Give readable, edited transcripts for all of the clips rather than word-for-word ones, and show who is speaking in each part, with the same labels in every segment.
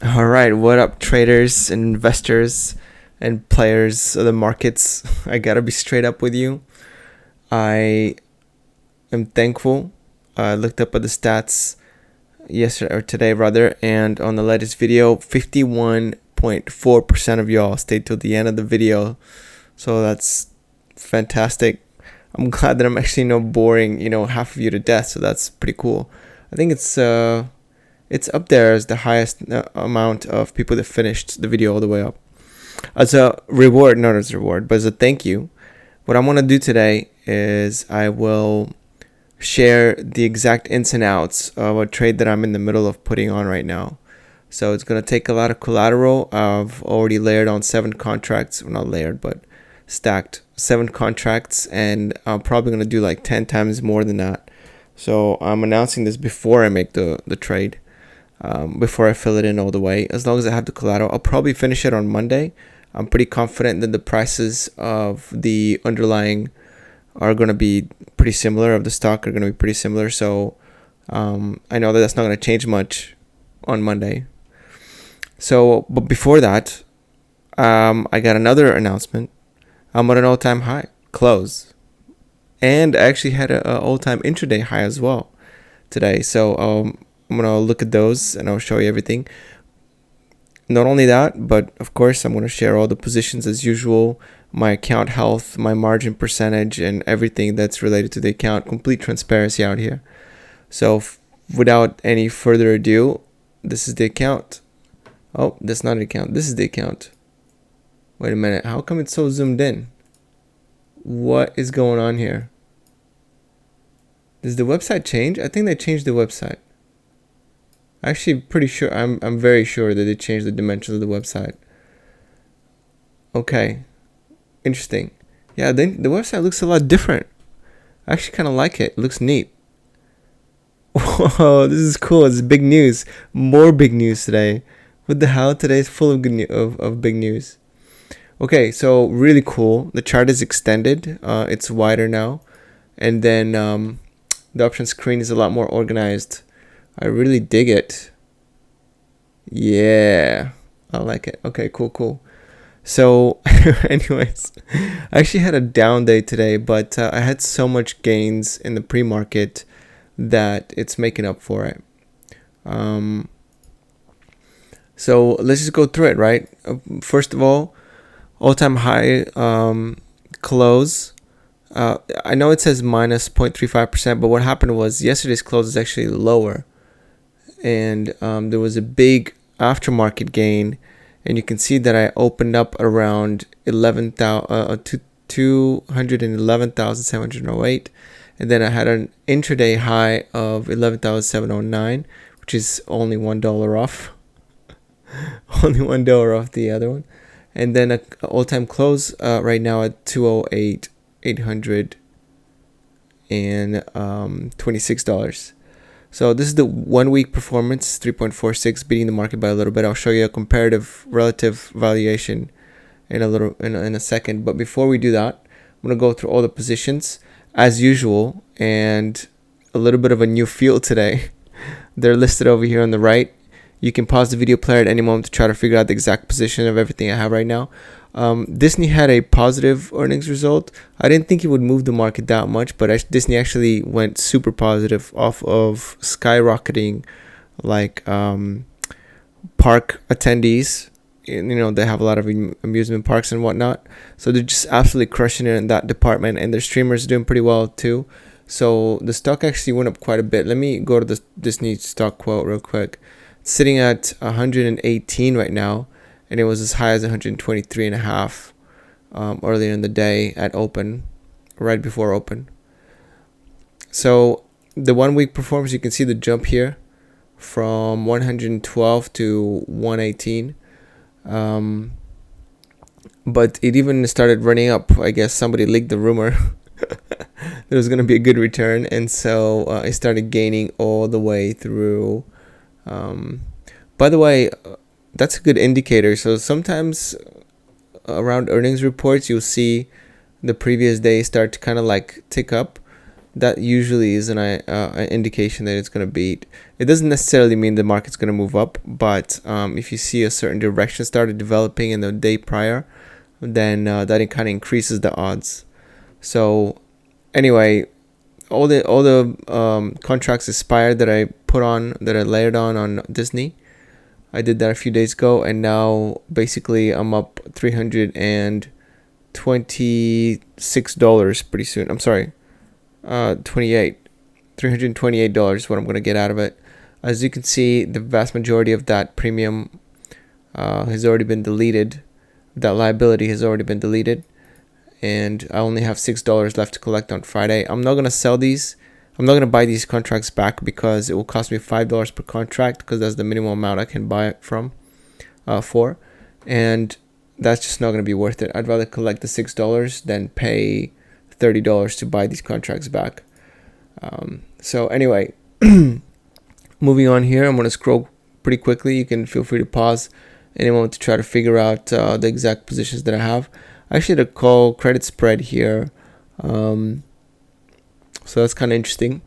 Speaker 1: All right, what up, traders, investors, and players of the markets? I gotta be straight up with you. I am thankful. I looked up at the stats yesterday or today rather, and on the latest video, 51.4% of y'all stayed till the end of the video. So that's fantastic. I'm glad that I'm actually not boring, half of you to death. So that's pretty cool. I think it's up there as the highest amount of people that finished the video all the way up. As a reward, not as a reward, but as a thank you, what I want to do today is I will share the exact ins and outs of a trade that I'm in the middle of putting on right now. So it's going to take a lot of collateral. I've already layered on 7 contracts. Well, not layered, but stacked 7 contracts. And I'm probably going to do like 10 times more than that. So I'm announcing this before I make the trade. Before I fill it in all the way. As long as I have the collateral, I'll probably finish it on Monday. I'm pretty confident that the prices of the underlying are going to be pretty similar, of the stock are going to be pretty similar. So I know that that's not going to change much on Monday. So, but before that, I got another announcement. I'm at an all-time high close, and I actually had an all-time intraday high as well today. So I'm going to look at those and I'll show you everything. Not only that, but of course, I'm going to share all the positions as usual, my account health, my margin percentage, and everything that's related to the account. Complete transparency out here. So without any further ado, this is the account. Oh, that's not an account. This is the account. Wait a minute. How come it's so zoomed in? What is going on here? Does the website change? I think they changed the website. Actually, pretty sure. I'm very sure that they changed the dimensions of the website. Okay, interesting. Yeah, the website looks a lot different. I actually kind of like it. It looks neat. Whoa, this is cool. It's big news. More big news today. What the hell? Today is full of good of big news. Okay, so really cool. The chart is extended. It's wider now, and then the option screen is a lot more organized. I really dig it. Yeah, I like it. Okay, cool. So anyways, I actually had a down day today, but I had so much gains in the pre-market that it's making up for it. So let's just go through it, right? First of all-time high close. I know it says minus 0.35%, but what happened was yesterday's close is actually lower. And there was a big aftermarket gain, and you can see that I opened up around 211,708, and then I had an intraday high of 11,709, which is only $1 off. Only $1 off the other one, and then an all-time close right now at 208,826. So this is the 1 week performance, 3.46, beating the market by a little bit. I'll show you a comparative relative valuation in a second. But before we do that, I'm going to go through all the positions as usual, and a little bit of a new field today. They're listed over here on the right. You can pause the video player at any moment to try to figure out the exact position of everything I have right now. Disney had a positive earnings result. I didn't think it would move the market that much, but Disney actually went super positive off of skyrocketing, like park attendees. They have a lot of amusement parks and whatnot, so they're just absolutely crushing it in that department, and their streamers are doing pretty well too. So the stock actually went up quite a bit. Let me go to the Disney stock quote real quick. It's sitting at 118 right now, and it was as high as 123.5 earlier in the day at open, right before open. So the 1 week performance, you can see the jump here from 112 to 118. But it even started running up. I guess somebody leaked the rumor there was going to be a good return, and so it started gaining all the way through. By the way, that's a good indicator. So sometimes around earnings reports, you'll see the previous day start to kind of like tick up. that usually is an indication that it's going to beat. It doesn't necessarily mean the market's going to move up, but if you see a certain direction started developing in the day prior, then that it kind of increases the odds. So anyway, all the contracts expired that I layered on Disney. I did that a few days ago, and now basically I'm up $326 pretty soon. I'm sorry, $328 is what I'm gonna get out of it. As you can see, the vast majority of that premium has already been deleted. That liability has already been deleted, and I only have $6 left to collect on Friday. I'm not gonna sell these. I'm not gonna buy these contracts back because it will cost me $5 per contract, because that's the minimum amount I can buy it from for, and that's just not gonna be worth it. I'd rather collect the $6 than pay $30 to buy these contracts back. So anyway, moving on here, I'm gonna scroll pretty quickly. You can feel free to pause any moment to try to figure out the exact positions that I have. I actually had a call credit spread here, so that's kind of interesting.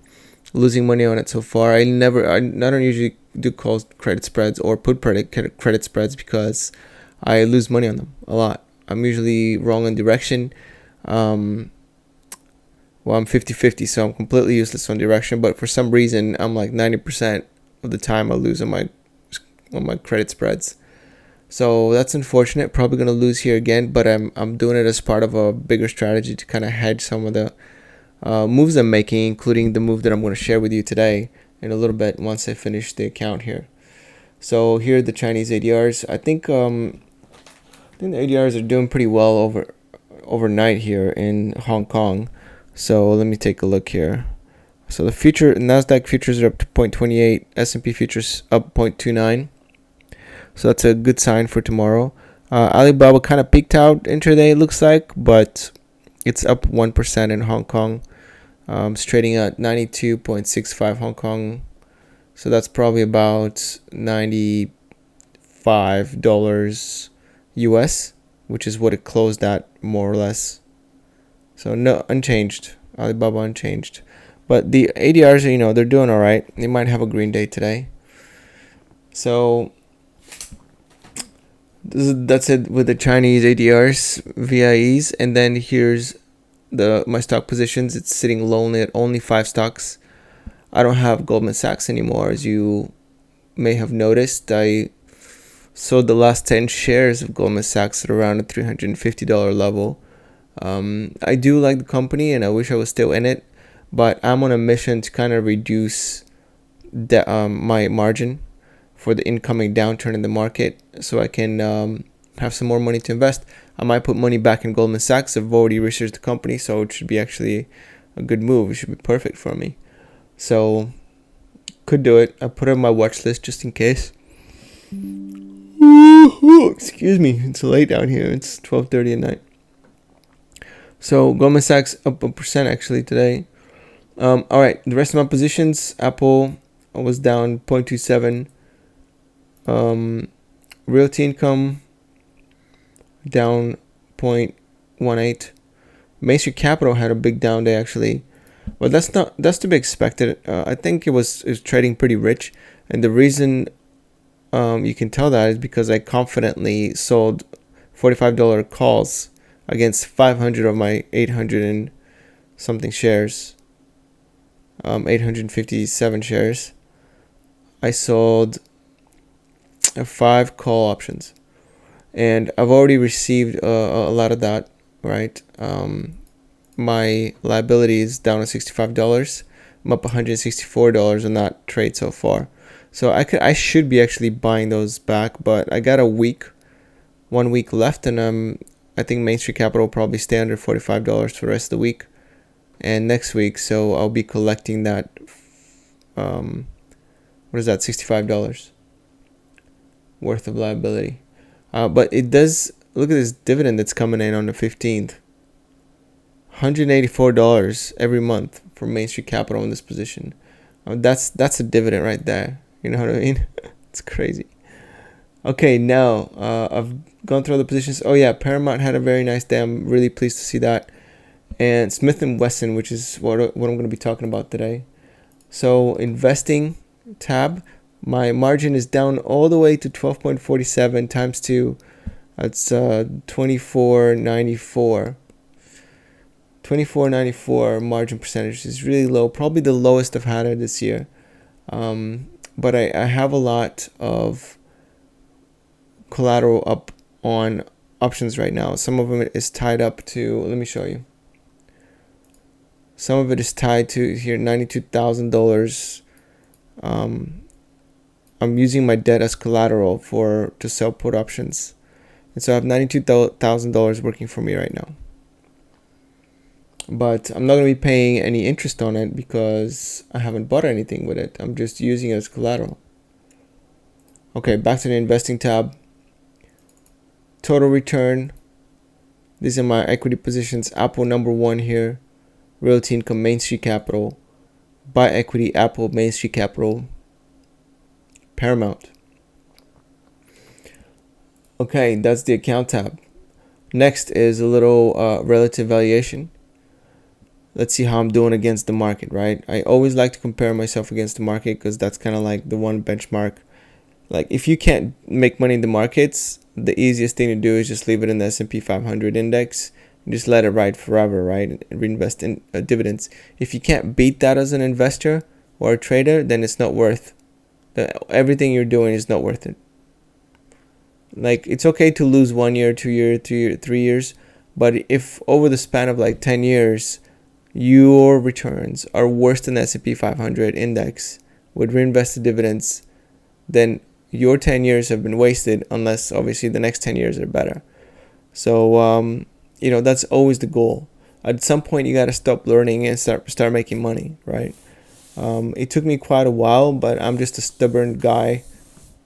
Speaker 1: Losing money on it so far. I don't usually do call credit spreads or put credit spreads because I lose money on them a lot. I'm usually wrong on direction. I'm 50-50, so I'm completely useless on direction, but for some reason I'm like 90% of the time I lose on my credit spreads. So that's unfortunate. Probably going to lose here again, but I'm doing it as part of a bigger strategy to kind of hedge some of the moves I'm making, including the move that I'm going to share with you today in a little bit once I finish the account here. So here are the Chinese ADRs. I think the ADRs are doing pretty well overnight here in Hong Kong. So let me take a look here. So the Nasdaq Futures are up to 0.28, S&P Futures up 0.29. So that's a good sign for tomorrow. Alibaba kind of peaked out intraday, it looks like, but it's up 1% in Hong Kong. It's trading at 92.65 Hong Kong. So that's probably about $95 US, which is what it closed at, more or less. So no, unchanged. Alibaba unchanged. But the ADRs, they're doing all right. They might have a green day today. So that's it with the Chinese ADRs, VIEs. And then here's my stock positions. It's sitting lonely at only 5 stocks. I don't have Goldman Sachs anymore, as you may have noticed. I sold the last 10 shares of Goldman Sachs at around a $350 level. I do like the company and I wish I was still in it, but I'm on a mission to kind of reduce my margin for the incoming downturn in the market so I can have some more money to invest. I might put money back in Goldman Sachs. I've already researched the company, so it should be actually a good move. It should be perfect for me. So could do it. I put it on my watch list just in case. Excuse me, it's late down here. It's 12:30 at night. So Goldman Sachs up 1% actually today. All right, the rest of my positions. Apple was down 0.27. Realty Income down 0.18. Main Street Capital had a big down day actually, but that's to be expected. I think it was trading pretty rich, and the reason you can tell that is because I confidently sold $45 calls against 500 of my 800 and something shares, 857 shares. I sold 5 call options, and I've already received a lot of that, right? My liability is down to $65. I'm up $164 on that trade so far. So I should be actually buying those back, but I got 1 week left, and I think Main Street Capital will probably stay under $45 for the rest of the week and next week. So I'll be collecting that. What is that? $65 worth of liability. But it does look at this dividend that's coming in on the 15th. $184 every month for Main Street Capital in this position. That's a dividend right there. You know what I mean? It's crazy. Okay, now I've gone through all the positions. Oh yeah, Paramount had a very nice day. I'm really pleased to see that. and Smith and Wesson, which is what I'm going to be talking about today. So investing tab, my margin is down all the way to 12.47 times 2. That's 24.94. 24.94 margin percentage is really low, probably the lowest I've had it this year. But I have a lot of collateral up on options right now. Some of them is tied up to, let me show you. Some of it is tied to here, $92,000. I'm using my debt as collateral to sell put options. And so I have $92,000 working for me right now. But I'm not going to be paying any interest on it because I haven't bought anything with it. I'm just using it as collateral. Okay, back to the investing tab. Total return. These are my equity positions. Apple #1 here. Realty Income, Main Street Capital. Buy Equity, Apple, Main Street Capital. Paramount. Okay, that's the account tab. Next is a little relative valuation. Let's see how I'm doing against the market, right? I always like to compare myself against the market because that's kind of like the one benchmark. Like if you can't make money in the markets, the easiest thing to do is just leave it in the S&P 500 index and just let it ride forever, right? And reinvest in dividends. If you can't beat that as an investor or a trader, then it's not worth everything you're doing is not worth it. Like it's okay to lose 1 year, 2 year, 3 years, but if over the span of like 10 years, your returns are worse than the S&P 500 index with reinvested dividends, then your 10 years have been wasted unless obviously the next 10 years are better. So, that's always the goal. At some point, you got to stop learning and start making money, right? It took me quite a while, but I'm just a stubborn guy,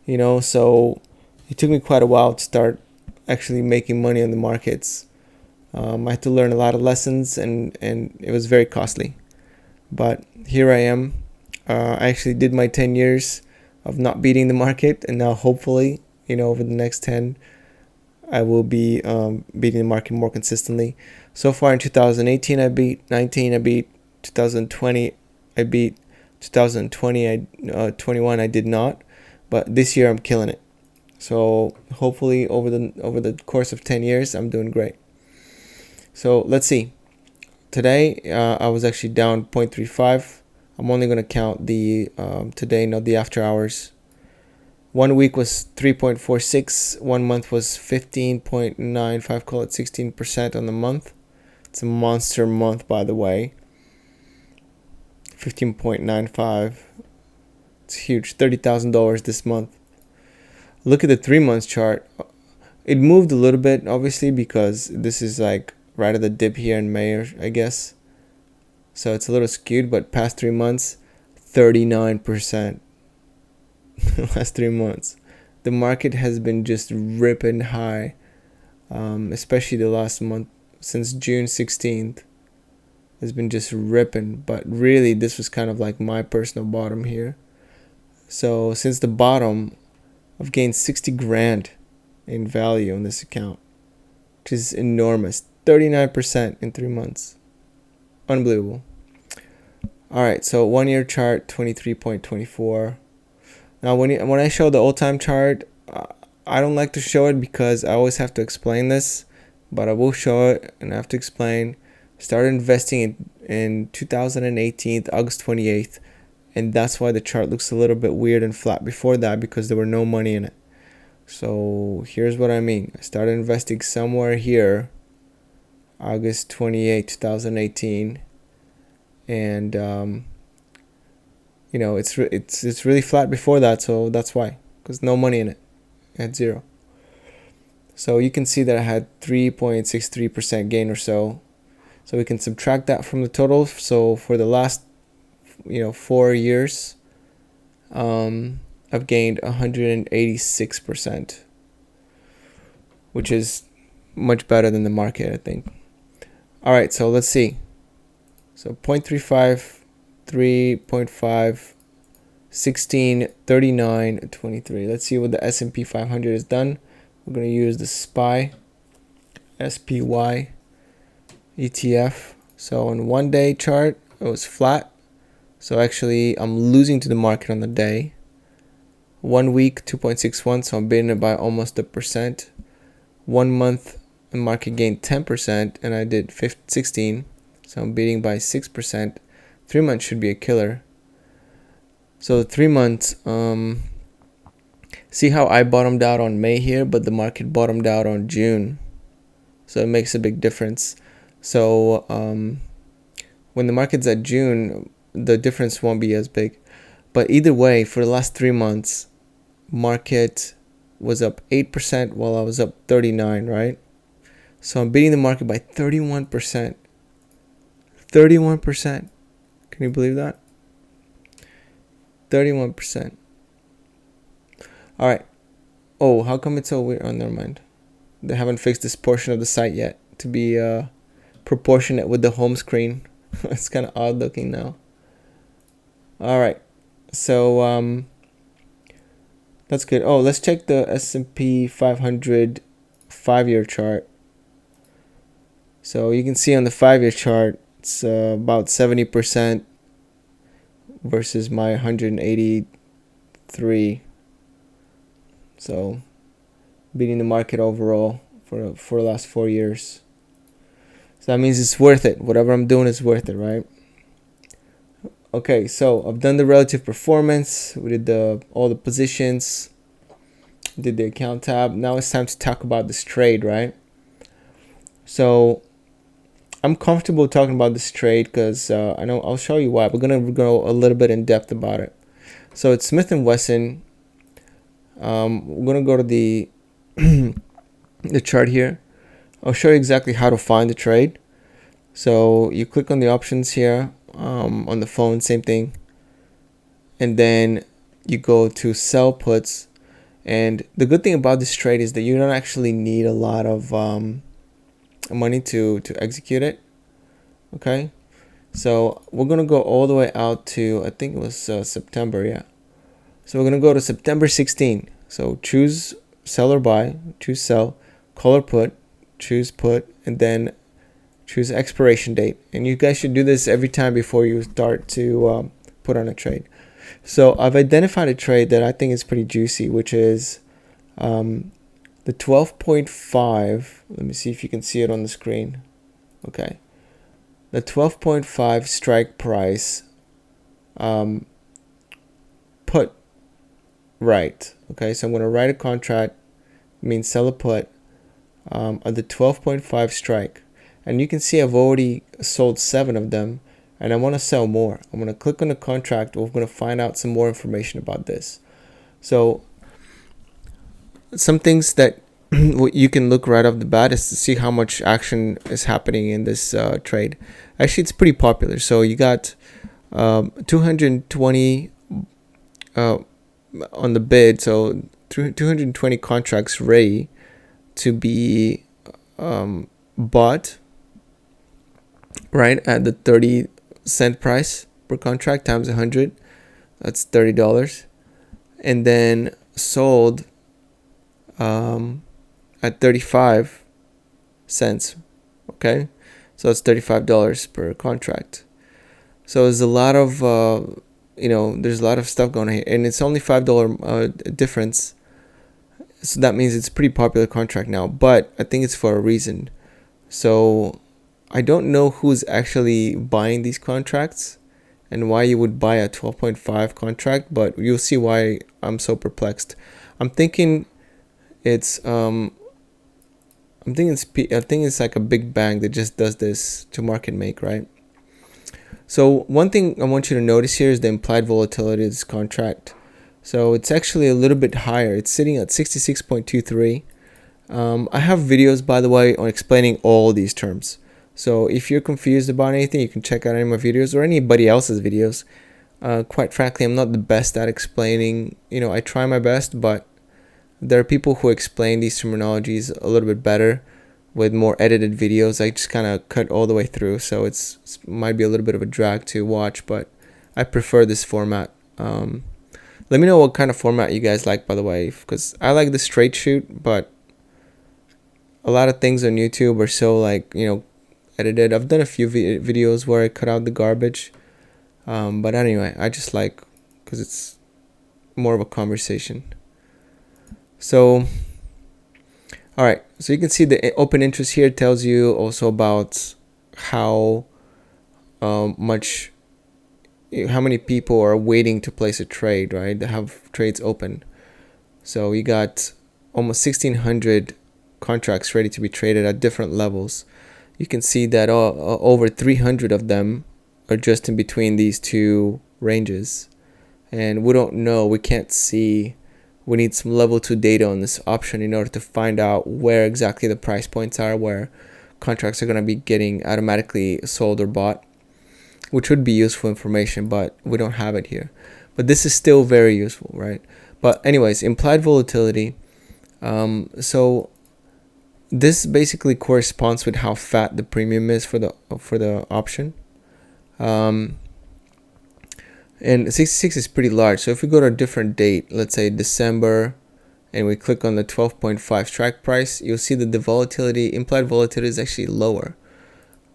Speaker 1: so it took me quite a while to start actually making money on the markets. I had to learn a lot of lessons and it was very costly. But here I am. I actually did my 10 years of not beating the market. And now hopefully, over the next 10, I will be beating the market more consistently. So far in 2018, I beat 19. I beat 2020. I beat 2020. 21, I did not. But this year, I'm killing it. So hopefully over the course of 10 years, I'm doing great. So let's see. Today, I was actually down 0.35. I'm only going to count the today, not the after hours. 1 week was 3.46. 1 month was 15.95. Call it 16% on the month. It's a monster month, by the way. 15.95. It's huge. $30,000 this month. Look at the 3 months chart. It moved a little bit, obviously, because this is like right at the dip here in May, I guess. So it's a little skewed, but past 3 months, 39%. Last 3 months. The market has been just ripping high, especially the last month, since June 16th. Has been just ripping, but really this was kind of like my personal bottom here. So since the bottom, I've gained 60 grand in value on this account, which is enormous. 39% in 3 months. Unbelievable. All right, so 1 year chart, 23.24. Now, when I show the old time chart, I don't like to show it because I always have to explain this, but I will show it and I have to explain. Started investing in 2018, August 28th, and that's why the chart looks a little bit weird and flat before that, because there were no money in it. So here's what I mean. I started investing somewhere here, August 28, 2018, and it's really flat before that, so that's why, because no money in it. I had zero. So you can see that I had 3.63% gain or so. So we can subtract that from the total. So for the last 4 years, I've gained 186%, which is much better than the market, I think. All right, so let's see. So 0.35, 3.5, 16, 39, 23. Let's see what the S&P 500 has done. We're going to use the SPY ETF. So on 1 day chart, it was flat. So actually I'm losing to the market on the day. 1 week, 2.61, so I'm beating it by almost 1%. 1 month, the market gained 10%, and I did 16, so I'm beating by 6%. 3 months should be a killer. So 3 months, see how I bottomed out on May here, but the market bottomed out on June. So it makes a big difference. So when the market's at June, the difference won't be as big. But either way, for the last 3 months, market was up 8% while I was up 39, right? So I'm beating the market by 31%. 31%. Can you believe that? 31%. All right. Oh, how come it's so weird? Oh, never mind. They haven't fixed this portion of the site yet to be proportionate with the home screen. It's kind of odd looking now. All right. So that's good. Oh, let's check the S&P 500 5-year chart. So you can see on the 5-year chart, it's about 70% versus my 183. So beating the market overall for the last 4 years. So that means it's worth it. Whatever I'm doing is worth it, right? Okay, so I've done the relative performance. We did all the positions. Did the account tab. Now it's time to talk about this trade, right? So I'm comfortable talking about this trade because I know I'll show you why. We're gonna go a little bit in depth about it. So it's Smith & Wesson. We're gonna go to the the chart here. I'll show you exactly how to find the trade. So you click on the options here on the phone, same thing, and then you go to sell puts. And the good thing about this trade is that you don't actually need a lot of money to execute it. Okay, so we're gonna go all the way out to, I think it was September, yeah. So we're gonna go to September 16. So choose sell or buy, choose sell, call or put, choose put, and then choose expiration date. And you guys should do this every time before you start to put on a trade. So I've identified a trade that I think is pretty juicy, which is the 12.5. Let me see if you can see it on the screen. Okay. The 12.5 strike price put right. Okay, so I'm going to write a contract, means sell a put at the 12.5 strike. And you can see I've already sold 7 of them, and I want to sell more. I'm going to click on the contract. We're going to find out some more information about this. So some things that you can look right off the bat is to see how much action is happening in this trade. Actually, it's pretty popular. So you got 220 on the bid, so 220 contracts ready to be bought, right, at the 30-cent price per contract times 100. That's $30. And then sold at 35 cents. Okay, so it's $35 per contract. So there's a lot of there's a lot of stuff going on here, and it's only $5 difference. So that means it's a pretty popular contract now, but I think it's for a reason. So I don't know who's actually buying these contracts and why you would buy a 12.5 contract, but you'll see why I'm so perplexed. I'm thinking it's it's like a big bang that just does this to market make, right? So one thing I want you to notice here is the implied volatility of this contract. So it's actually a little bit higher. It's sitting at 66.23. I have videos, by the way, on explaining all these terms. So if you're confused about anything, you can check out any of my videos or anybody else's videos. Quite frankly, I'm not the best at explaining. I try my best, but there are people who explain these terminologies a little bit better with more edited videos. I just kind of cut all the way through, so it might be a little bit of a drag to watch, but I prefer this format. Let me know what kind of format you guys like, by the way, because I like the straight shoot, but a lot of things on YouTube are so edited. I've done a few videos where I cut out the garbage. But anyway, I just like, because it's more of a conversation. So, all right. So you can see the open interest here tells you also about how many people are waiting to place a trade, right? They have trades open. So you got almost 1,600 contracts ready to be traded at different levels. You can see that over 300 of them are just in between these two ranges. And we don't know, we can't see. We need some level 2 data on this option in order to find out where exactly the price points are, where contracts are going to be getting automatically sold or bought, which would be useful information, but we don't have it here. But this is still very useful, right? But anyways, implied volatility. So this basically corresponds with how fat the premium is for the option. And 66 is pretty large. So if we go to a different date, let's say December, and we click on the 12.5 strike price, you'll see that the volatility, implied volatility, is actually lower.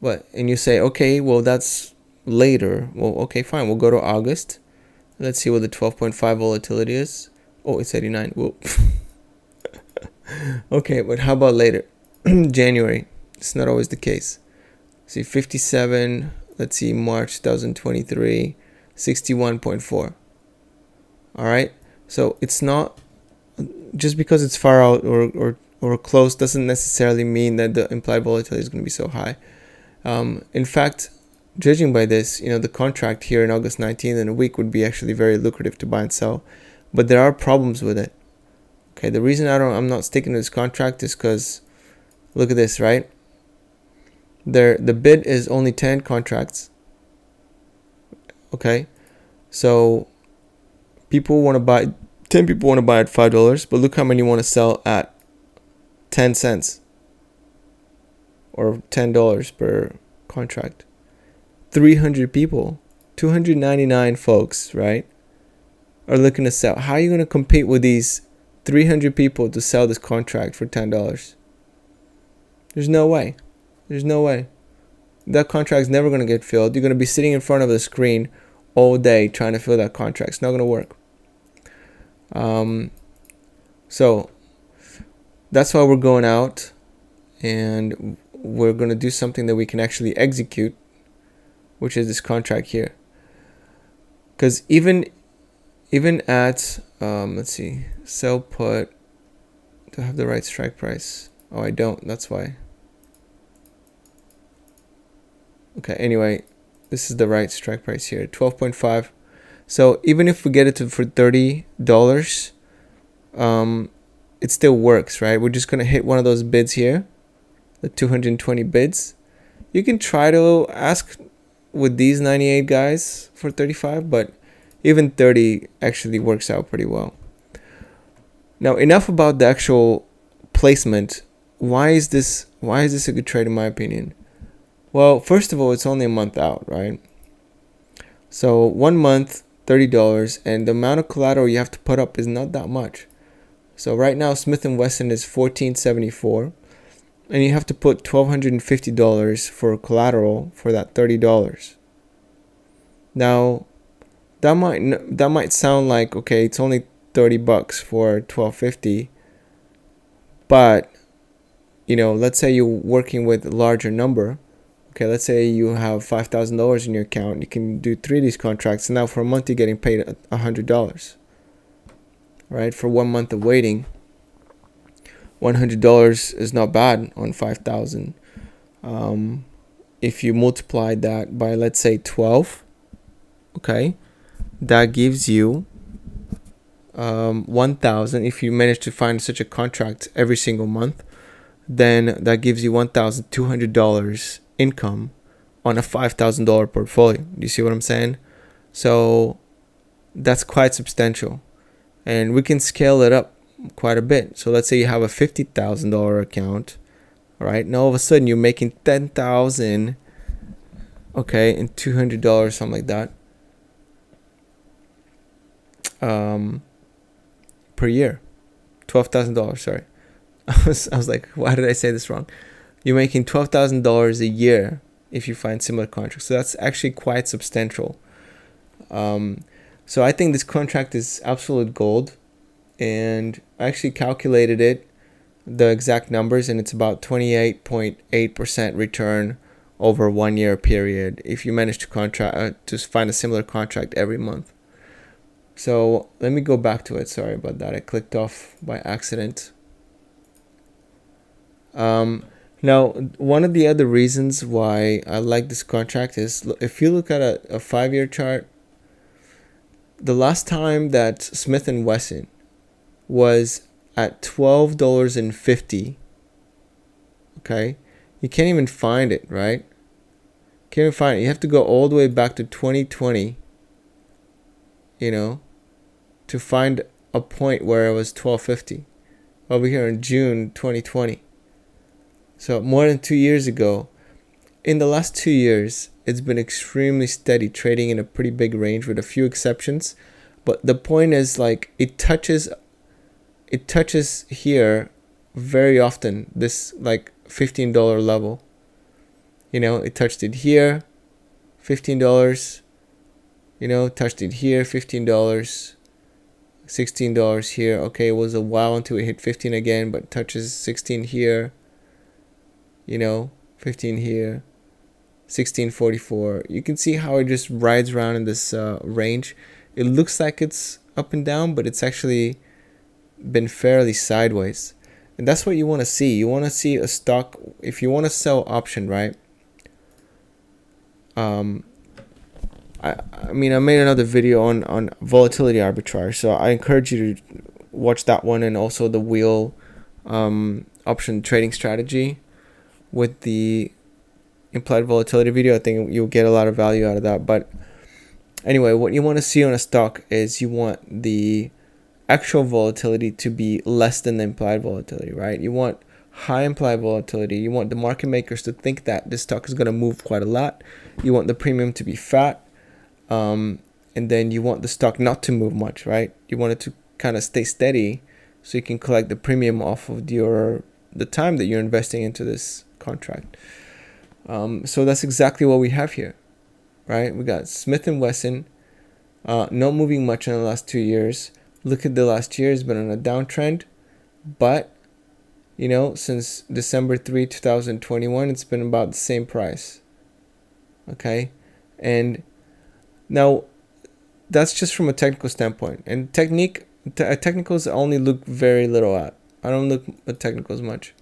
Speaker 1: And you say, okay, well, that's later. Well, okay, fine. We'll go to August. Let's see what the 12.5 volatility is. Oh, it's 89. Whoa. Okay, but how about later? January. It's not always the case. See, 57. Let's see, March 2023. 61.4. All right. So it's not, just because it's far out or close doesn't necessarily mean that the implied volatility is going to be so high. In fact, judging by this, the contract here in August 19th in a week would be actually very lucrative to buy and sell, but there are problems with it. Okay. The reason I'm not sticking to this contract is because look at this, right? The bid is only 10 contracts. Okay, so 10 people want to buy at $5, but look how many want to sell at 10 cents or $10 per contract. 300 people, 299 folks, right, are looking to sell. How are you going to compete with these 300 people to sell this contract for $10? There's no way. That contract's never going to get filled. You're going to be sitting in front of the screen all day trying to fill that contract. It's not going to work. So that's why we're going out, and we're going to do something that we can actually execute, which is this contract here. Because even at let's see, sell put, do I have the right strike price? Oh, I don't. That's why. Okay, anyway, this is the right strike price here, 12.5. So even if we get it for $30, it still works, right? We're just going to hit one of those bids here, the 220 bids. You can try to ask with these 98 guys for 35, but even 30 actually works out pretty well. Now, enough about the actual placement. Why is this a good trade in my opinion? Well, first of all, it's only a month out, right? So 1 month, $30, and the amount of collateral you have to put up is not that much. So right now, Smith & Wesson is $14.74, and you have to put $1,250 for collateral for that $30. Now, that might sound like, okay, it's only $30 for $1,250, but let's say you're working with a larger number. Okay, let's say you have $5,000 in your account. You can do 3 of these contracts, and now for a month you're getting paid $100. Right? For 1 month of waiting, $100 is not bad on 5,000. If you multiply that by, let's say, 12, okay, that gives you 1,000. If you manage to find such a contract every single month, then that gives you $1,200 income on a $5,000 portfolio. Do you see what I'm saying? So that's quite substantial, and we can scale it up quite a bit. So let's say you have a $50,000 account, all right? Now all of a sudden you're making $10,000, okay, and $200, something like that, per year. $12,000. Sorry, I was like, why did I say this wrong? you're making $12,000 a year if you find similar contracts. So that's actually quite substantial. So I think this contract is absolute gold, and I actually calculated it, the exact numbers, and it's about 28.8% return over a 1 year period if you manage to find a similar contract every month. So let me go back to it. Sorry about that. I clicked off by accident. Now, one of the other reasons why I like this contract is, if you look at a 5-year chart, the last time that Smith & Wesson was at $12.50, okay, you can't even find it, right? Can't even find it. You have to go all the way back to 2020, to find a point where it was $12.50 over here in June 2020. So more than 2 years ago. In the last 2 years, it's been extremely steady, trading in a pretty big range with a few exceptions. But the point is, like, it touches here very often, this like $15 level. It touched it here, $15, touched it here, $15, $16 here. Okay, it was a while until it hit 15 again, but touches 16 here, 15 here, 16.44. You can see how it just rides around in this range. It looks like it's up and down, but it's actually been fairly sideways. And that's what you want to see. You want to see a stock, if you want to sell option, right? I made another video on volatility arbitrage, so I encourage you to watch that one, and also the wheel option trading strategy with the implied volatility video. I think you'll get a lot of value out of that. But anyway, what you want to see on a stock is you want the actual volatility to be less than the implied volatility, right? You want high implied volatility. You want the market makers to think that this stock is going to move quite a lot. You want the premium to be fat, and then you want the stock not to move much, right? You want it to kind of stay steady so you can collect the premium off of the time that you're investing into this contract. So that's exactly what we have here, right? We got Smith & Wesson not moving much in the last 2 years. Look at the last year, it's been on a downtrend, but since December 3, 2021, it's been about the same price. Okay, and now that's just from a technical standpoint, and technicals I only look very little at. I don't look at technicals much.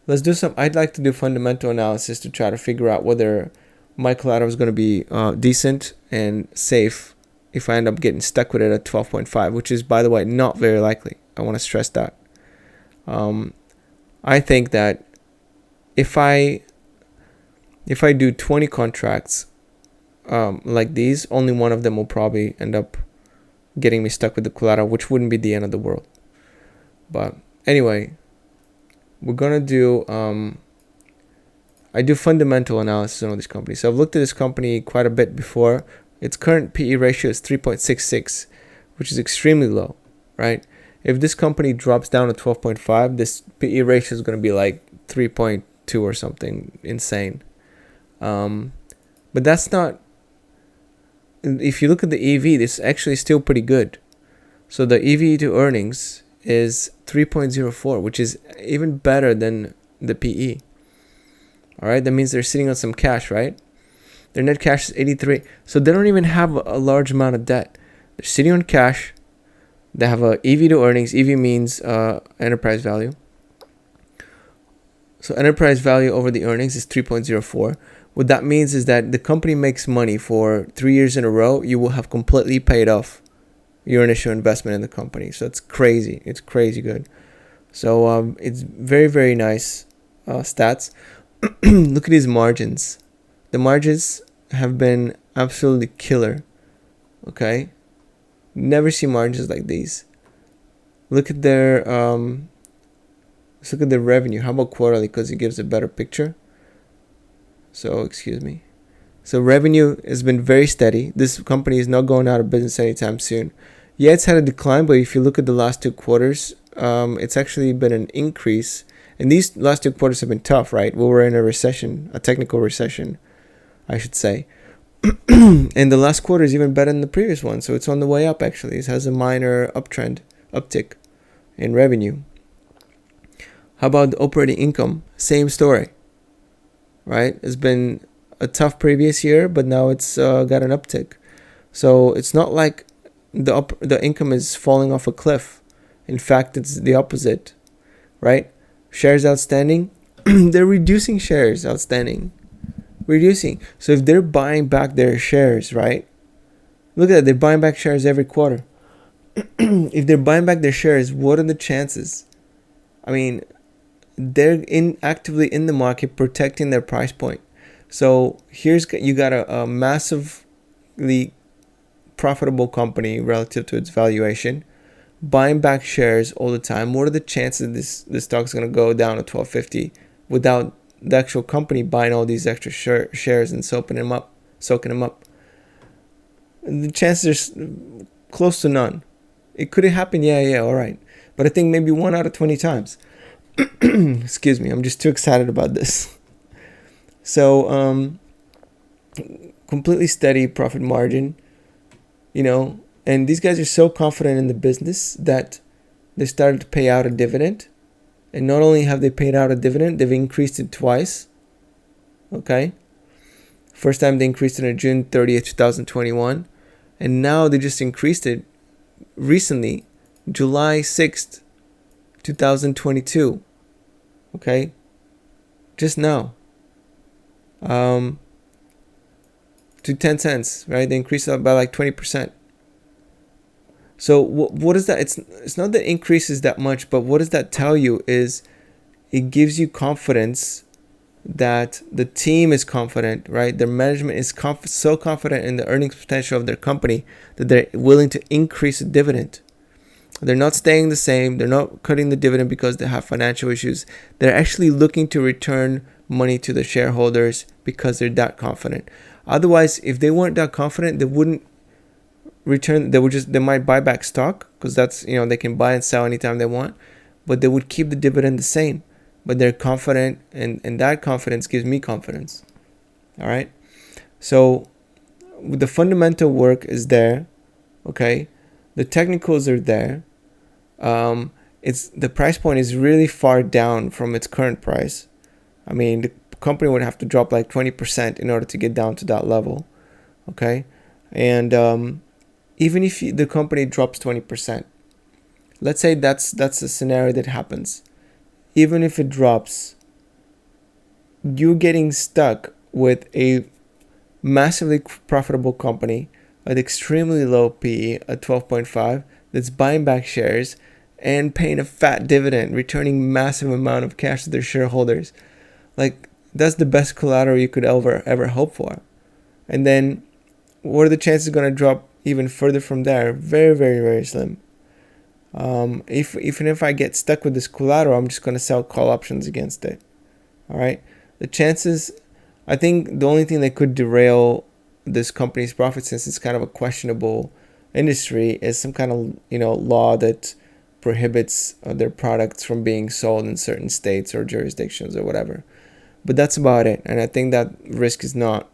Speaker 1: I'd like to do fundamental analysis to try to figure out whether my collateral is going to be decent and safe if I end up getting stuck with it at 12.5, which is, by the way, not very likely. I want to stress that. I think that if I do 20 contracts like these, only one of them will probably end up getting me stuck with the collateral, which wouldn't be the end of the world. But anyway, we're gonna do I do fundamental analysis on this company. So I've looked at this company quite a bit before. Its current PE ratio is 3.66, which is extremely low, right? If this company drops down to 12.5, this PE ratio is going to be like 3.2 or something insane. But that's not, if you look at the EV, this is actually still pretty good. So the EV to earnings is 3.04, which is even better than the PE. All right, that means they're sitting on some cash, right? Their net cash is 83. So they don't even have a large amount of debt. They're sitting on cash. They have a EV to earnings. EV means enterprise value. So enterprise value over the earnings is 3.04. What that means is that the company makes money for 3 years in a row. You will have completely paid off your initial investment in the company. So it's crazy. It's crazy good. So it's very, very nice stats. Look at these margins. The margins have been absolutely killer. Okay. Never see margins like these. Look at their let's look at their revenue. How about quarterly, because it gives a better picture. So excuse me. So revenue has been very steady. This company is not going out of business anytime soon. Yeah, it's had a decline, but if you look at the last 2 quarters, it's actually been an increase. And these last 2 quarters have been tough, right? We were in a recession, a technical recession, I should say. And the last quarter is even better than the previous one. So it's on the way up, actually. It has a minor uptick in revenue. How about the operating income? Same story, right? It's been a tough previous year, but now it's got an uptick. So it's not like the income is falling off a cliff. In fact, it's the opposite, right? Shares outstanding, they're reducing shares outstanding. Reducing. So if they're buying back their shares, right? Look at that, they're buying back shares every quarter. If they're buying back their shares, what are the chances? I mean, they're actively in the market protecting their price point. So you got a massively profitable company relative to its valuation, buying back shares all the time. What are the chances this stock's going to go down to 1250 without the actual company buying all these extra shares and soaking them up? The chances are close to none. It could happen, yeah, all right. But I think maybe 1 out of 20 times. Excuse me, I'm just too excited about this. So, completely steady profit margin, and these guys are so confident in the business that they started to pay out a dividend. And not only have they paid out a dividend, they've increased it twice. Okay. First time they increased it on June 30th, 2021. And now they just increased it recently, July 6th, 2022. Okay. Just now. To 10 cents, right? They increased it by like 20%. So what is that? It's not that it increases that much, but what does that tell you is it gives you confidence that the team is confident, right? Their management is so confident in the earnings potential of their company that they're willing to increase the dividend. They're not staying the same. They're not cutting the dividend because they have financial issues. They're actually looking to return money to the shareholders because they're that confident. Otherwise, if they weren't that confident, they wouldn't return. They might buy back stock because that's, they can buy and sell anytime they want, but they would keep the dividend the same. But they're confident, and that confidence gives me confidence. All right. So the fundamental work is there. Okay. The technicals are there. It's the price point is really far down from its current price. I mean, the company would have to drop like 20% in order to get down to that level. Okay. And even if the company drops 20%, let's say that's a scenario that happens. Even if it drops, you're getting stuck with a massively profitable company at extremely low PE at 12.5 that's buying back shares and paying a fat dividend, returning massive amount of cash to their shareholders. Like, that's the best collateral you could ever hope for. And then what are the chances going to drop even further from there? Very, very, very slim. Even if I get stuck with this collateral, I'm just going to sell call options against it. All right. The chances, I think the only thing that could derail this company's profit, since it's kind of a questionable industry, is some kind of, law that prohibits their products from being sold in certain states or jurisdictions or whatever. But that's about it. And I think that risk is not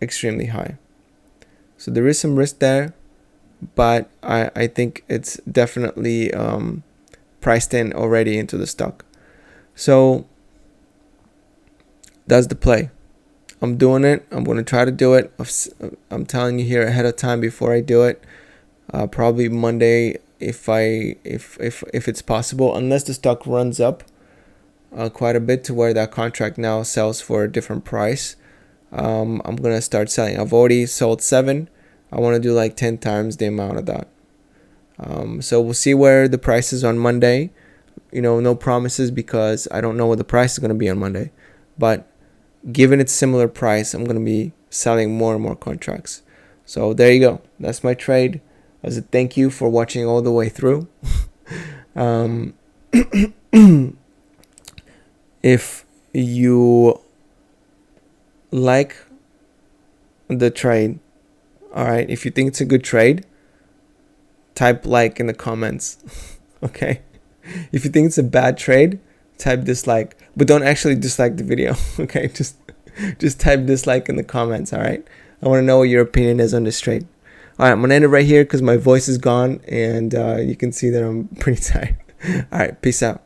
Speaker 1: extremely high. So there is some risk there, but I think it's definitely priced in already into the stock. So that's the play. I'm doing it. I'm going to try to do it. I'm telling you here ahead of time before I do it. Probably Monday if it's possible, unless the stock runs up quite a bit to where that contract now sells for a different price. I'm going to start selling. I've already sold 7. I want to do like 10 times the amount of that. So we'll see where the price is on Monday. No promises because I don't know what the price is going to be on Monday. But given its similar price, I'm going to be selling more and more contracts. So there you go. That's my trade. As a thank you for watching all the way through. If you like the trade, all right, if you think it's a good trade, type like in the comments. Okay. If you think it's a bad trade, type dislike, but don't actually dislike the video. Okay, just type dislike in the comments. All right, I want to know what your opinion is on this trade. All right, I'm gonna end it right here because my voice is gone, and you can see that I'm pretty tired. All right, peace out.